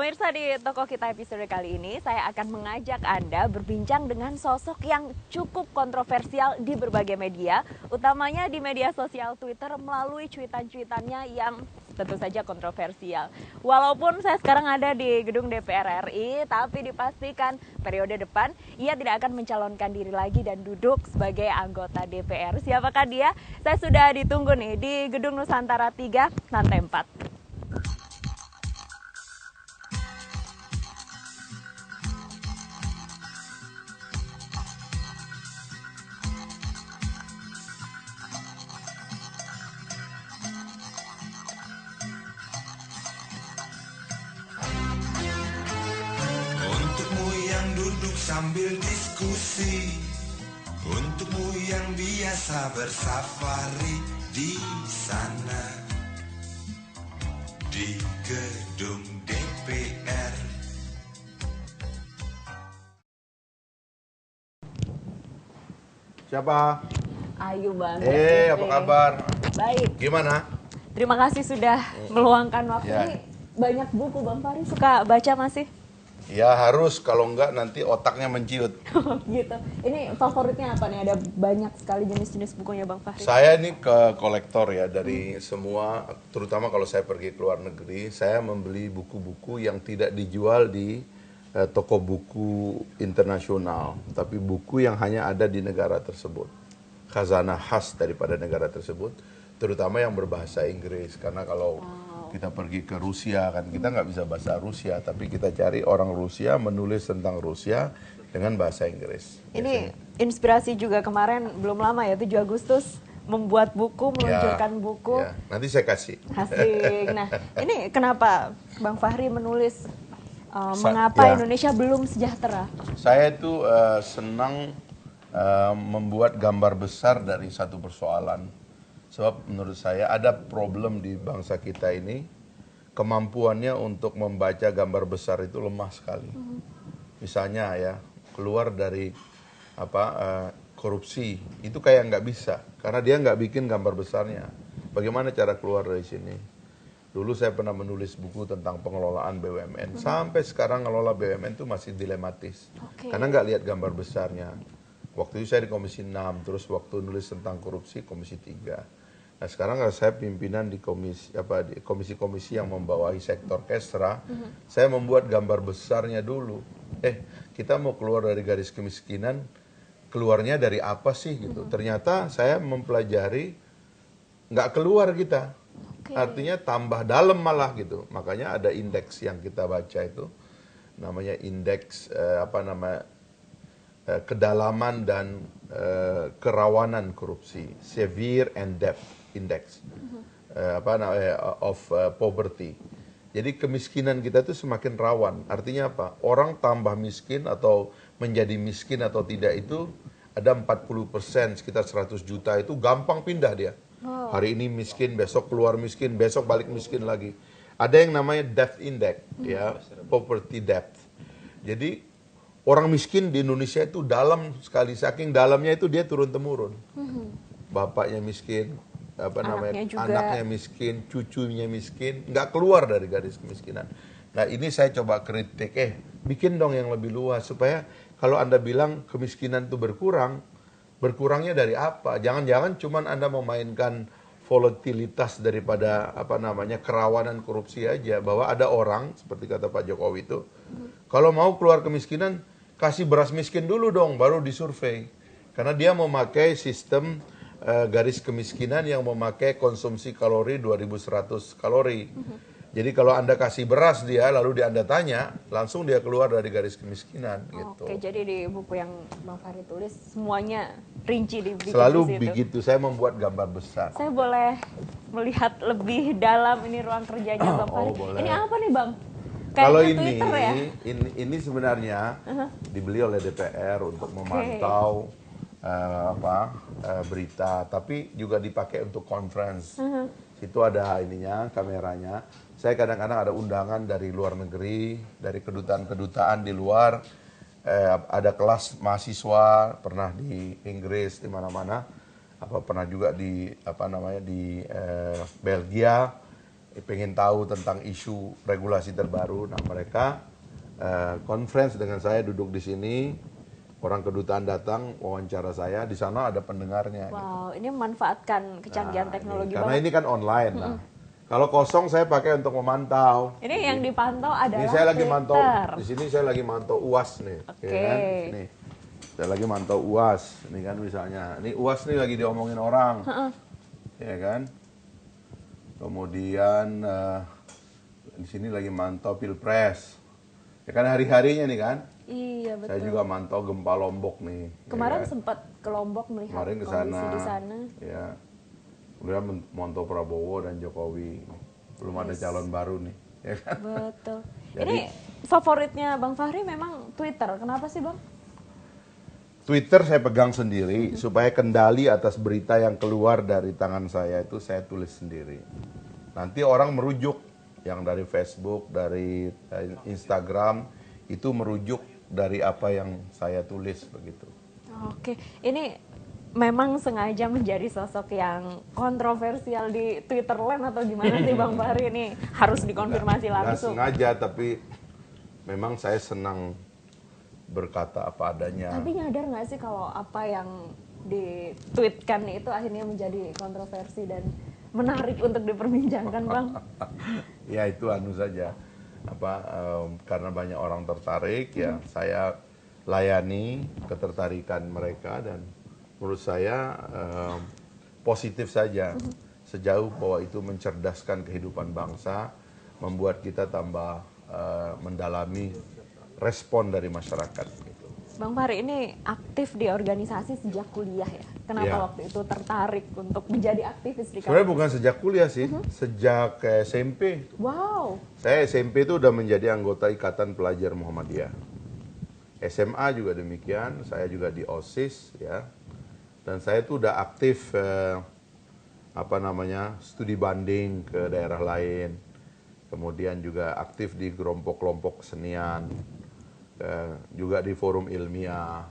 Pemirsa, di Toko Kita episode kali ini saya akan mengajak Anda berbincang dengan sosok yang cukup kontroversial di berbagai media, utamanya di media sosial Twitter melalui cuitan-cuitannya yang tentu saja kontroversial. Walaupun saya sekarang ada di gedung DPR RI, tapi dipastikan periode depan ia tidak akan mencalonkan diri lagi dan duduk sebagai anggota DPR. Siapakah dia? Saya sudah ditunggu nih di gedung Nusantara 3, lantai 4. Untukmu yang duduk sambil diskusi, untukmu yang biasa bersafari di sana, di gedung DPR. Siapa? Ayu Bang. Apa kabar? Baik. Gimana? Terima kasih sudah meluangkan waktu. Ya. Ini banyak buku Bang Fahri, suka baca masih? Ya harus, kalau enggak nanti otaknya menciut. Gitu. Ini favoritnya apa nih? Ada banyak sekali jenis-jenis bukunya Bang Fahri. Saya ini ke kolektor ya, dari semua, terutama kalau saya pergi ke luar negeri, saya membeli buku-buku yang tidak dijual di toko buku internasional, tapi buku yang hanya ada di negara tersebut. Khazanah khas daripada negara tersebut, terutama yang berbahasa Inggris, karena kalau kita pergi ke Rusia kan kita nggak bisa bahasa Rusia, tapi kita cari orang Rusia menulis tentang Rusia dengan bahasa Inggris. Ini inspirasi juga kemarin belum lama ya, 7 Agustus membuat buku, meluncurkan buku. Ya. Nanti saya kasih. Asik. Nah, ini kenapa Bang Fahri menulis mengapa Indonesia belum sejahtera? Saya itu senang membuat gambar besar dari satu persoalan. Sebab menurut saya ada problem di bangsa kita ini, kemampuannya untuk membaca gambar besar itu lemah sekali. Misalnya ya, keluar dari korupsi, itu kayak nggak bisa, karena dia nggak bikin gambar besarnya. Bagaimana cara keluar dari sini? Dulu saya pernah menulis buku tentang pengelolaan BUMN, sampai sekarang ngelola BUMN itu masih dilematis, karena nggak lihat gambar besarnya. Waktu itu saya di Komisi 6, terus waktu nulis tentang korupsi Komisi 3. Nah sekarang saya pimpinan di komisi-komisi yang membawahi sektor Kesra, saya membuat gambar besarnya dulu. Kita mau keluar dari garis kemiskinan, keluarnya dari apa sih gitu. Ternyata saya mempelajari, nggak keluar kita. Artinya tambah dalam malah gitu. Makanya ada indeks yang kita baca itu, namanya indeks kedalaman dan kerawanan korupsi, severe and depth index of poverty. Jadi kemiskinan kita itu semakin rawan. Artinya apa? Orang tambah miskin atau menjadi miskin atau tidak itu ada 40%, sekitar 100 juta itu gampang pindah dia. Hari ini miskin, besok keluar miskin, besok balik miskin lagi. Ada yang namanya depth index, ya, poverty depth. Jadi orang miskin di Indonesia itu dalam sekali, saking dalamnya itu dia turun temurun. Bapaknya miskin, anaknya miskin, cucunya miskin, nggak keluar dari garis kemiskinan. Nah ini saya coba kritik, bikin dong yang lebih luas supaya kalau Anda bilang kemiskinan itu berkurang, berkurangnya dari apa? Jangan-jangan cuman Anda memainkan volatilitas daripada kerawanan korupsi aja, bahwa ada orang seperti kata Pak Jokowi itu, kalau mau keluar kemiskinan kasih beras miskin dulu dong, baru disurvei. Karena dia memakai sistem garis kemiskinan yang memakai konsumsi kalori 2100 kalori. Jadi kalau Anda kasih beras dia, lalu Anda tanya, langsung dia keluar dari garis kemiskinan. Gitu. Oke, jadi di buku yang Bang Fahri tulis, semuanya rinci dibikin. Selalu begitu, saya membuat gambar besar. Saya boleh melihat lebih dalam ini ruang kerjanya Bang Fahri. Boleh. Ini apa nih Bang? Kalau Twitter, ya? ini sebenarnya dibeli oleh DPR untuk memantau berita, tapi juga dipakai untuk conference. Situ ada kameranya. Saya kadang-kadang ada undangan dari luar negeri, dari kedutaan-kedutaan di luar. Ada kelas mahasiswa, pernah di Inggris, di mana-mana. Pernah juga di Belgia. pengen tahu tentang isu regulasi terbaru. Nah, mereka conference dengan saya, duduk di sini, orang kedutaan datang wawancara saya, di sana ada pendengarnya. Wow, ini memanfaatkan kecanggihan teknologi Karena banget. ini kan online. Nah, kalau kosong saya pakai untuk memantau. Ini yang dipantau adalah Ini saya lagi mantau, Twitter. di sini saya lagi mantau UAS nih. Oke. Ya kan? Di sini. Saya lagi mantau UAS. Ini kan misalnya, ini UAS nih lagi diomongin orang. Ya kan? Kemudian di sini lagi mantau Pilpres. Ya kan hari-harinya nih kan? Iya, betul. Saya juga mantau gempa Lombok nih. Kemarin ya kan? sempat ke Lombok melihat Kemarin ke kondisi sana. di sana. Ya. Kemudian mantau Prabowo dan Jokowi. Belum ada calon baru nih. Ya kan? Betul. Jadi- Ini favoritnya Bang Fahri memang Twitter. Kenapa sih, Bang? Twitter saya pegang sendiri supaya kendali atas berita yang keluar dari tangan saya itu saya tulis sendiri. Nanti orang merujuk yang dari Facebook, dari Instagram itu merujuk dari apa yang saya tulis begitu. Oke, ini memang sengaja menjadi sosok yang kontroversial di Twitter land atau gimana sih Bang Fahri? Ini harus dikonfirmasi Nggak langsung. sengaja, tapi memang saya senang berkata apa adanya. Tapi nyadar nggak sih kalau apa yang ditweetkan itu akhirnya menjadi kontroversi dan menarik untuk diperbincangkan, Bang? Ya itu anu saja. Karena banyak orang tertarik, ya saya layani ketertarikan mereka dan menurut saya positif saja sejauh bahwa itu mencerdaskan kehidupan bangsa, membuat kita tambah mendalami respon dari masyarakat gitu. Bang Fahri ini aktif di organisasi sejak kuliah ya. Kenapa Ya. waktu itu tertarik untuk menjadi aktivis di Sebenarnya kampus? bukan sejak kuliah sih, sejak SMP. Wow, Saya SMP itu udah menjadi anggota Ikatan Pelajar Muhammadiyah. SMA juga demikian, saya juga di OSIS ya. Dan saya tuh udah aktif studi banding ke daerah lain. Kemudian juga aktif di kelompok-kelompok kesenian. Juga di forum ilmiah.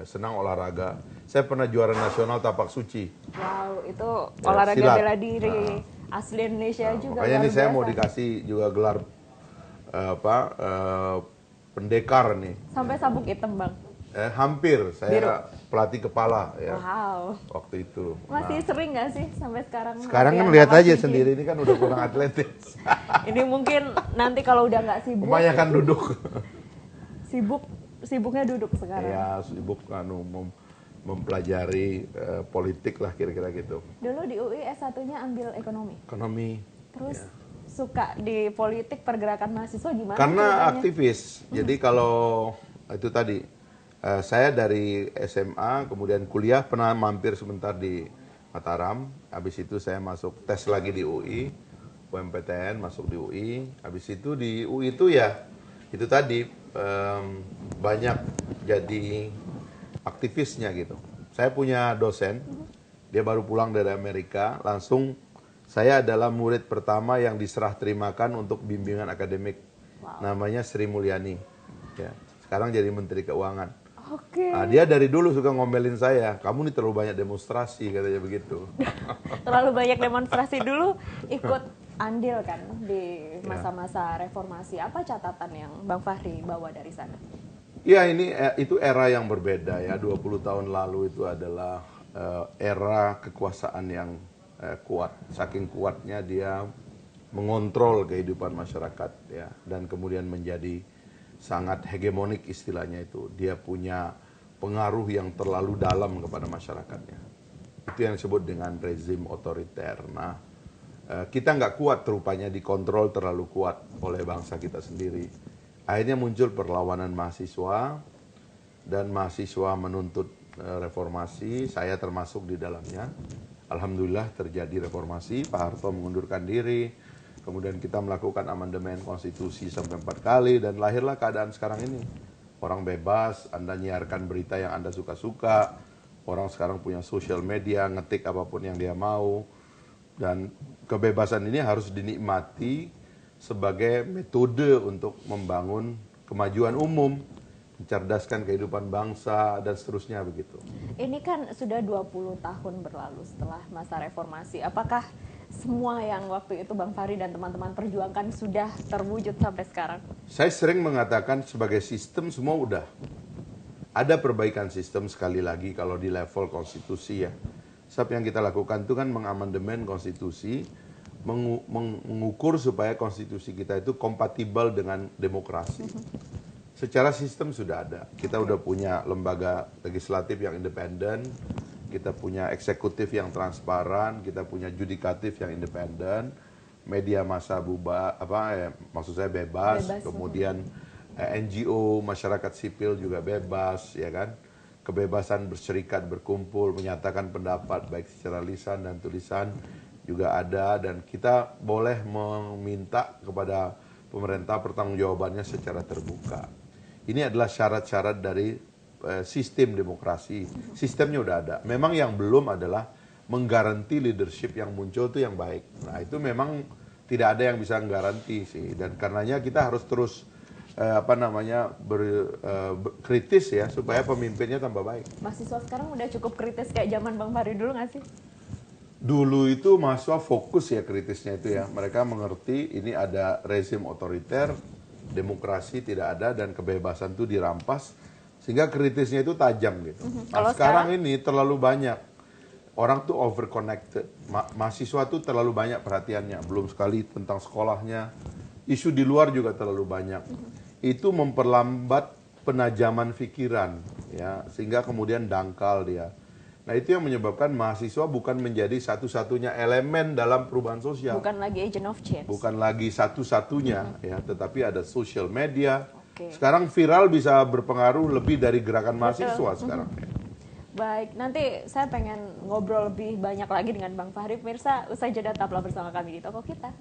Senang olahraga. Saya pernah juara nasional tapak suci. wow itu Ya, olahraga silat. bela diri asli Indonesia juga. Makanya ini luar saya biasa. mau dikasih juga gelar pendekar nih. Sampai sabuk hitam, Bang. Hampir saya pelatih kepala ya Wow, waktu itu. masih sering nggak sih sampai sekarang? Sekarang kan latihan lihat tapak aja suci? sendiri, ini kan udah kurang atletis. Ini mungkin nanti kalau udah nggak sibuk, Kebanyakan duduk. sibuknya duduk sekarang. Ya sibuk mempelajari politik lah kira-kira gitu. Dulu di UI S1-nya ambil ekonomi. Ekonomi. Terus suka di politik pergerakan mahasiswa gimana? Karena ceritanya? aktivis. Jadi kalau itu tadi saya dari SMA kemudian kuliah pernah mampir sebentar di Mataram. Habis itu saya masuk tes lagi di UI, UMPTN masuk di UI. Habis itu di UI itu ya itu tadi banyak jadi aktivisnya gitu. Saya punya dosen, dia baru pulang dari Amerika, langsung saya adalah murid pertama yang diserah terimakan untuk bimbingan akademik. Namanya Sri Mulyani. Ya, sekarang jadi Menteri Keuangan. Oke. Nah, dia dari dulu suka ngomelin saya, kamu nih terlalu banyak demonstrasi, katanya begitu. Terlalu banyak demonstrasi dulu ikut andil kan di masa-masa reformasi. Apa catatan yang Bang Fahri bawa dari sana? Ya itu era yang berbeda ya, 20 tahun lalu itu adalah era kekuasaan yang kuat. Saking kuatnya dia mengontrol kehidupan masyarakat ya, dan kemudian menjadi sangat hegemonik istilahnya itu. Dia punya pengaruh yang terlalu dalam kepada masyarakatnya. Itu yang disebut dengan rezim otoriter. Nah, kita nggak kuat rupanya dikontrol terlalu kuat oleh bangsa kita sendiri. Akhirnya muncul perlawanan mahasiswa dan mahasiswa menuntut reformasi, saya termasuk di dalamnya. Alhamdulillah terjadi reformasi, Pak Harto mengundurkan diri, kemudian kita melakukan amandemen konstitusi sampai 4 kali dan lahirlah keadaan sekarang ini. Orang bebas, Anda nyiarkan berita yang Anda suka-suka, orang sekarang punya sosial media, ngetik apapun yang dia mau, dan kebebasan ini harus dinikmati sebagai metode untuk membangun kemajuan umum, mencerdaskan kehidupan bangsa, dan seterusnya begitu. Ini kan sudah 20 tahun berlalu setelah masa reformasi. Apakah semua yang waktu itu Bang Fahri dan teman-teman perjuangkan sudah terwujud sampai sekarang? Saya sering mengatakan sebagai sistem semua udah. Ada perbaikan sistem sekali lagi kalau di level konstitusi ya. Sebab yang kita lakukan itu kan mengamandemen konstitusi, mengukur supaya konstitusi kita itu kompatibel dengan demokrasi. Secara sistem sudah ada. Kita udah punya lembaga legislatif yang independen, kita punya eksekutif yang transparan, kita punya judikatif yang independen, media massa maksud saya bebas. Kemudian NGO, masyarakat sipil juga bebas, ya kan? Kebebasan berserikat, berkumpul, menyatakan pendapat baik secara lisan dan tulisan juga ada, dan kita boleh meminta kepada pemerintah pertanggungjawabannya secara terbuka. Ini adalah syarat-syarat dari sistem demokrasi. Sistemnya udah ada. Memang yang belum adalah menggaranti leadership yang muncul itu yang baik. Nah, itu memang tidak ada yang bisa menggaranti sih, dan karenanya kita harus terus kritis ya supaya pemimpinnya tambah baik. Mahasiswa sekarang udah cukup kritis kayak zaman Bang Fahri dulu nggak sih? Dulu itu mahasiswa fokus ya kritisnya itu ya. Mereka mengerti ini ada rezim otoriter, demokrasi tidak ada, dan kebebasan itu dirampas, sehingga kritisnya itu tajam gitu. Nah, sekarang ini terlalu banyak orang tuh overconnected. Mahasiswa tuh terlalu banyak perhatiannya, belum sekali tentang sekolahnya, isu di luar juga terlalu banyak. Itu memperlambat penajaman pikiran ya, sehingga kemudian dangkal dia. Nah, itu yang menyebabkan mahasiswa bukan menjadi satu-satunya elemen dalam perubahan sosial. Bukan lagi agent of change. Bukan lagi satu-satunya ya, tetapi ada social media. Sekarang viral bisa berpengaruh lebih dari gerakan mahasiswa sekarang. Baik, nanti saya pengen ngobrol lebih banyak lagi dengan Bang Fahri. Pemirsa, usai jeda tetaplah bersama kami di Toko Kita.